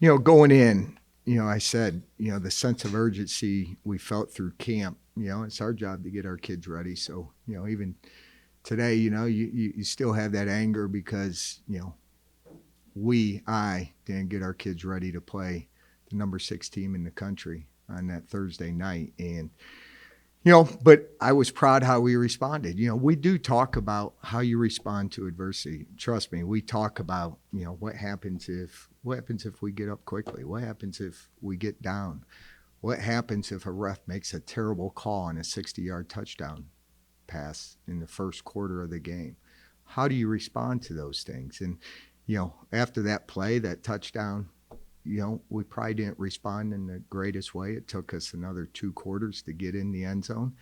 Going in, I said, the sense of urgency we felt through camp, it's our job to get our kids ready. So, even today, you still have that anger because, I didn't get our kids ready to play the number 6 team in the country on that Thursday night. And, but I was proud how we responded. We do talk about how you respond to adversity. Trust me, we talk about, what happens if we get up quickly? What happens if we get down? What happens if a ref makes a terrible call on a 60-yard touchdown pass in the first quarter of the game? How do you respond to those things? And, after that play, that touchdown, we probably didn't respond in the greatest way. It took us another 2 quarters to get in the end zone,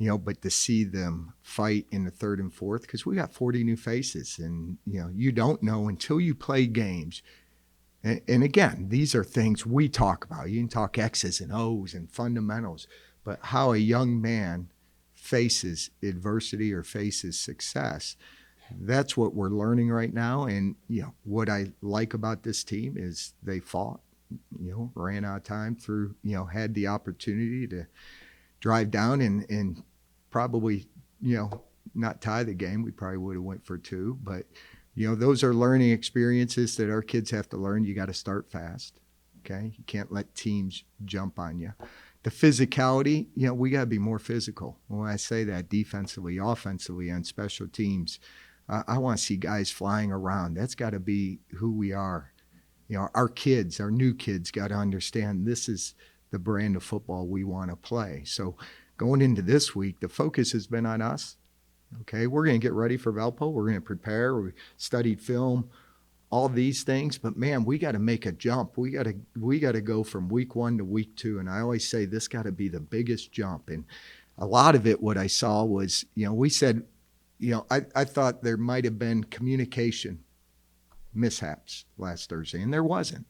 but to see them fight in the third and fourth, because we got 40 new faces, and, you don't know until you play games. And again, these are things we talk about. You can talk X's and O's and fundamentals, but how a young man faces adversity or faces success, that's what we're learning right now. And, what I like about this team is they fought, ran out of time through, had the opportunity to drive down and probably, not tie the game. We probably would have went for 2, but, those are learning experiences that our kids have to learn. You got to start fast. Okay. You can't let teams jump on you. The physicality, we got to be more physical. When I say that, defensively, offensively, on special teams, I want to see guys flying around. That's got to be who we are. Our kids, our new kids, got to understand this is the brand of football we want to play. So going into this week, the focus has been on us. Okay, we're going to get ready for Valpo. We're going to prepare. We studied film, all these things. But, man, we got to make a jump. We got to go from week 1 to week 2. And I always say this got to be the biggest jump. And a lot of it, what I saw was, we said, I thought there might have been communication mishaps last Thursday, and there wasn't.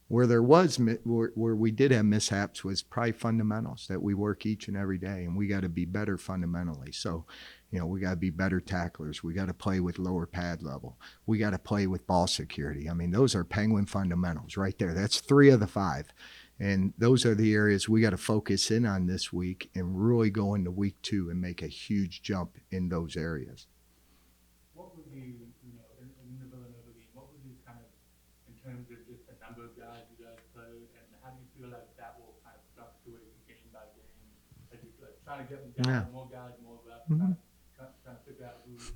Where we did have mishaps was probably fundamentals that we work each and every day, and we got to be better fundamentally. So, we got to be better tacklers. We got to play with lower pad level. We got to play with ball security. I mean, those are Penguin fundamentals right there. That's 3 of the 5. And those are the areas we got to focus in on this week and really go into week 2 and make a huge jump in those areas. What would you, in the Villanova game, what would you kind of, in terms of just the number of guys you guys played, and how do you feel like that will kind of fluctuate game by game? As you trying to get them down, more guys, more reps, trying to figure out who's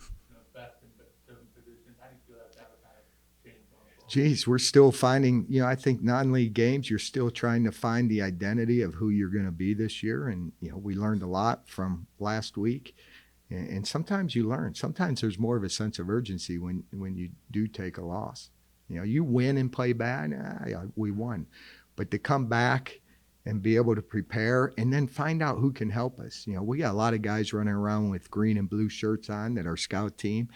best in certain positions. How do you feel like that would kind of change going forward? Geez, we're still finding, I think non-league games, you're still trying to find the identity of who you're going to be this year. And, we learned a lot from last week. And sometimes you learn. Sometimes there's more of a sense of urgency when you do take a loss. You win and play bad, we won. But to come back and be able to prepare and then find out who can help us. We got a lot of guys running around with green and blue shirts on that are scout team.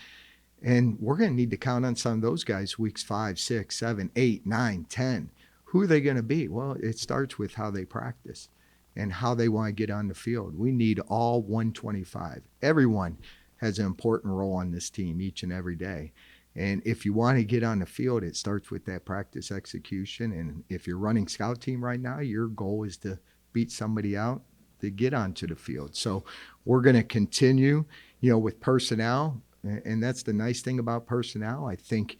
And we're going to need to count on some of those guys weeks 5, 6, 7, 8, 9, 10. Who are they going to be? Well, it starts with how they practice and how they want to get on the field. We need all 125. Everyone has an important role on this team each and every day. And if you want to get on the field, it starts with that practice execution. And if you're running scout team right now, your goal is to beat somebody out to get onto the field. So we're going to continue, with personnel. And that's the nice thing about personnel. I think,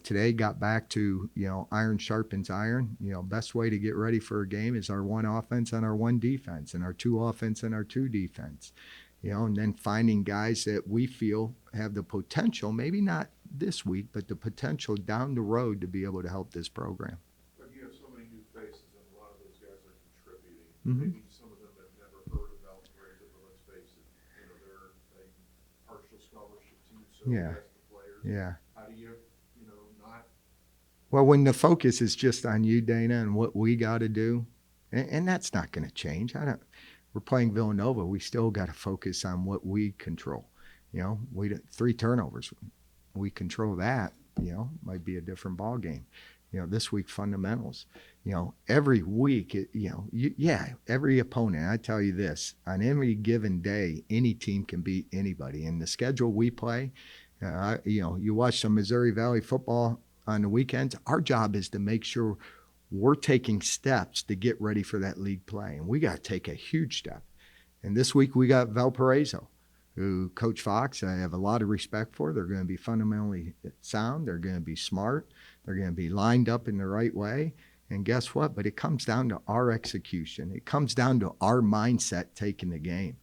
today got back to, iron sharpens iron. Best way to get ready for a game is our 1 offense and our 1 defense, and our 2 offense and our 2 defense. And then finding guys that we feel have the potential, maybe not this week, but the potential down the road to be able to help this program. But you have so many new faces, and a lot of those guys are contributing. Mm-hmm. Maybe some of them have never heard of Valparaiso, but let's face it, they're a partial scholarship team, so Yeah. that's the players. Yeah. How do you, not? Well, when the focus is just on you, Dana, and what we got to do, and that's not going to change. We're playing Villanova. We still got to focus on what we control. We 3 turnovers. We control that. Might be a different ball game. This week fundamentals. Every week. Every opponent. I tell you this: on every given day, any team can beat anybody. And the schedule we play. You watch some Missouri Valley football on the weekends. Our job is to make sure we're taking steps to get ready for that league play. And we got to take a huge step. And this week we got Valparaiso, who Coach Fox, I have a lot of respect for. They're going to be fundamentally sound. They're going to be smart. They're going to be lined up in the right way. And guess what? But it comes down to our execution. It comes down to our mindset taking the game.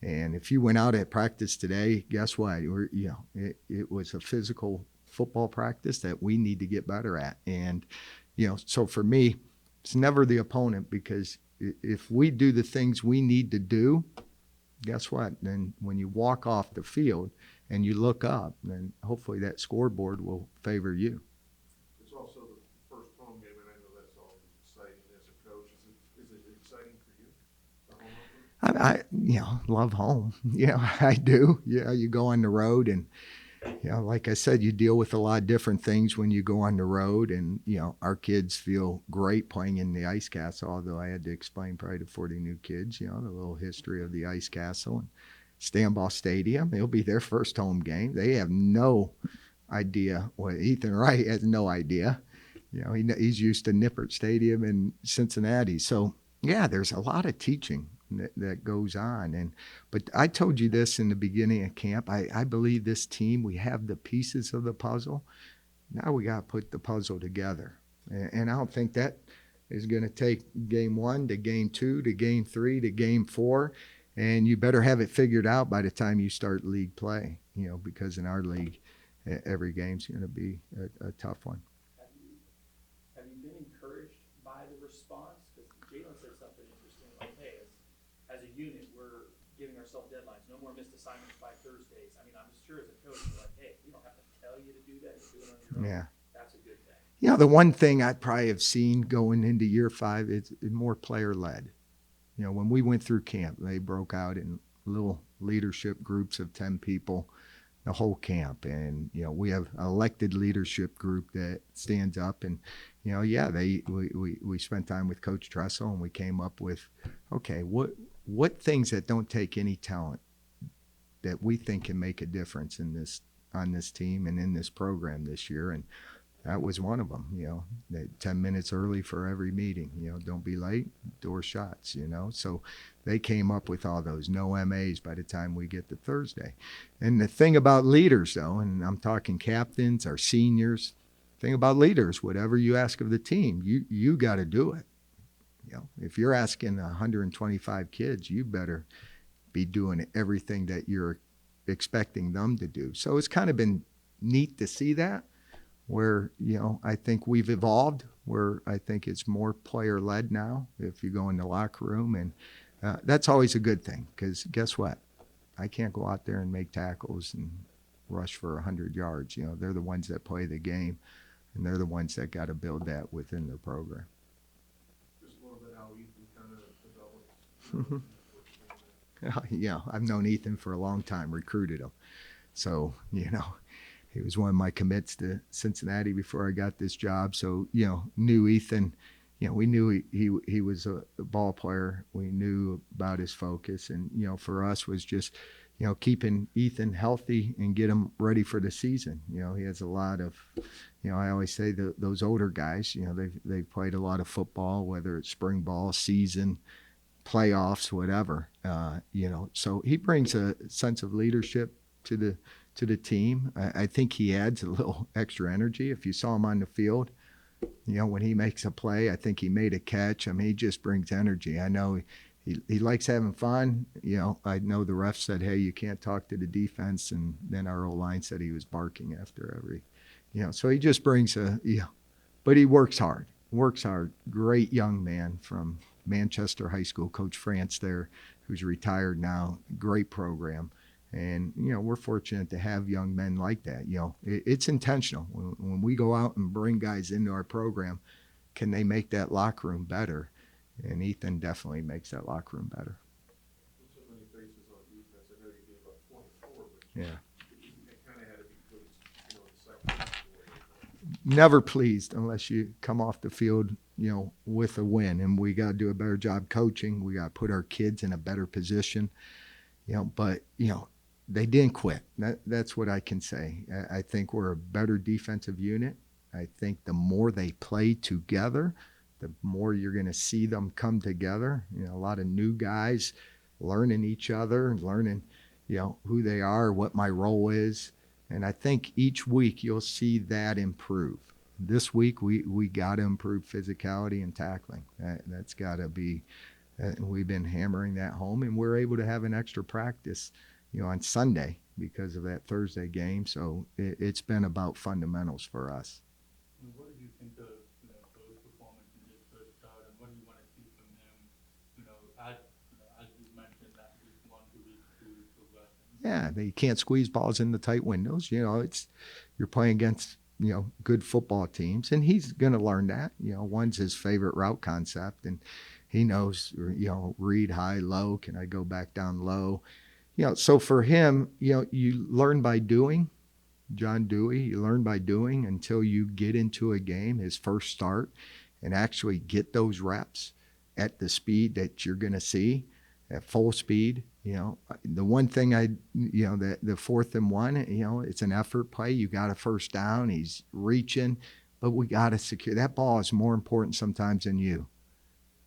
And if you went out at practice today, guess what? It was a physical football practice that we need to get better at. And, so for me, it's never the opponent, because if we do the things we need to do, guess what? Then when you walk off the field and you look up, then hopefully that scoreboard will favor you. It's also the first home game, and I know that's always exciting as a coach. Is it exciting for you, the home opener? I love home. I do. Yeah, you go on the road, and like I said, you deal with a lot of different things when you go on the road, and our kids feel great playing in the ice castle. Although I had to explain probably to 40 new kids, the little history of the ice castle and Stanball Stadium. It'll be their first home game. They have no idea. Well, Ethan Wright has no idea. He's used to Nippert Stadium in Cincinnati. So yeah, there's a lot of teaching that goes on. But I told you this in the beginning of camp. I believe this team, we have the pieces of the puzzle. Now we got to put the puzzle together. And I don't think that is going to take game 1 to game 2 to game 3 to game 4. And you better have it figured out by the time you start league play, because in our league, every game's going to be a tough one. Have you been encouraged by the response? Because Jalen said something interesting, like, hey, as a unit, we're giving ourselves deadlines. No more missed assignments by Thursdays. I mean, I'm just sure as a coach, you're like, hey, we don't have to tell you to do that. You're doing it on your own. Yeah. That's a good thing. The one thing I probably have seen going into year 5 is more player-led. When we went through camp, they broke out in little leadership groups of 10 people, the whole camp. And, we have an elected leadership group that stands up. And, we spent time with Coach Tressel, and we came up with, okay, what things that don't take any talent that we think can make a difference on this team and in this program this year. And that was one of them, that 10 minutes early for every meeting, don't be late, door shuts, So they came up with all those, no MAs by the time we get to Thursday. And the thing about leaders, though, and I'm talking captains, our seniors, thing about leaders, whatever you ask of the team, you got to do it. If you're asking 125 kids, you better be doing everything that you're expecting them to do. So it's kind of been neat to see that, where, I think we've evolved, where I think it's more player-led now if you go in the locker room. And that's always a good thing, because guess what? I can't go out there and make tackles and rush for 100 yards. They're the ones that play the game, and they're the ones that got to build that within their program. Just a little bit how Ethan kind of developed. I've known Ethan for a long time, recruited him. So, he was one of my commits to Cincinnati before I got this job. So, knew Ethan. We knew he was a ball player. We knew about his focus. And, for us was just, keeping Ethan healthy and get him ready for the season. He has a lot of, I always say those older guys, they've played a lot of football, whether it's spring ball, season, playoffs, whatever. So he brings a sense of leadership to the team. I think he adds a little extra energy. If you saw him on the field, when he makes a play, I think he made a catch. He just brings energy. I know he likes having fun. I know the ref said, hey, you can't talk to the defense. And then our O-line said he was barking after every, so he just brings but he works hard. Great young man from Manchester High School, Coach France there, who's retired now. Great program. And, we're fortunate to have young men like that. It's intentional. When we go out and bring guys into our program, can they make that locker room better? And Ethan definitely makes that locker room better. So many faces on defense. I know you gave up 24, but Yeah. you kind of had to be pleased, the second half. Never pleased unless you come off the field, with a win. And we got to do a better job coaching. We got to put our kids in a better position. But they didn't quit. That's what I can say. I think we're a better defensive unit. I think the more they play together, the more you're going to see them come together. You know, a lot of new guys learning each other, learning, you know, who they are, what my role is. And I think each week you'll see that improve. This week we got to improve physicality and tackling. That's got to be. We've been hammering that home, and we're able to have an extra practice, you know, on Sunday because of that Thursday game. So it's been about fundamentals for us. And what did you think of, you know, those performances in this first start, and what do you want to see from them, you know, as you mentioned, that week 1 to week 2 progression? Yeah, they can't squeeze balls in the tight windows. You know, you're playing against, you know, good football teams, and he's going to learn that. You know, one's his favorite route concept, and he knows, you know, read high, low. Can I go back down low? You know, so for him, you know, you learn by doing. John Dewey, you learn by doing until you get into a game, his first start, and actually get those reps at the speed that you're going to see at full speed. You know, the one thing you know, the 4th and 1, you know, it's an effort play. You got a first down. He's reaching, but we got to secure that ball is more important sometimes than you.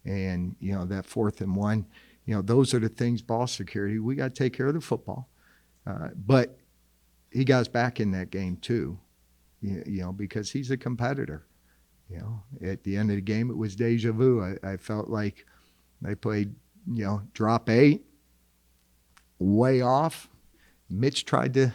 And, you know, that 4th and 1, you know, those are the things, ball security. We got to take care of the football. But he got us back in that game too, you know, because he's a competitor. You know, at the end of the game, it was deja vu. I felt like they played, you know, drop 8, way off. Mitch tried to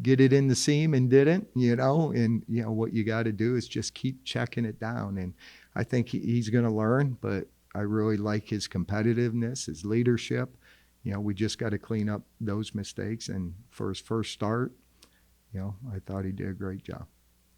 get it in the seam and didn't, you know, and, you know, what you got to do is just keep checking it down. And I think he's going to learn, but I really like his competitiveness, his leadership. You know, we just got to clean up those mistakes. And for his first start, you know, I thought he did a great job.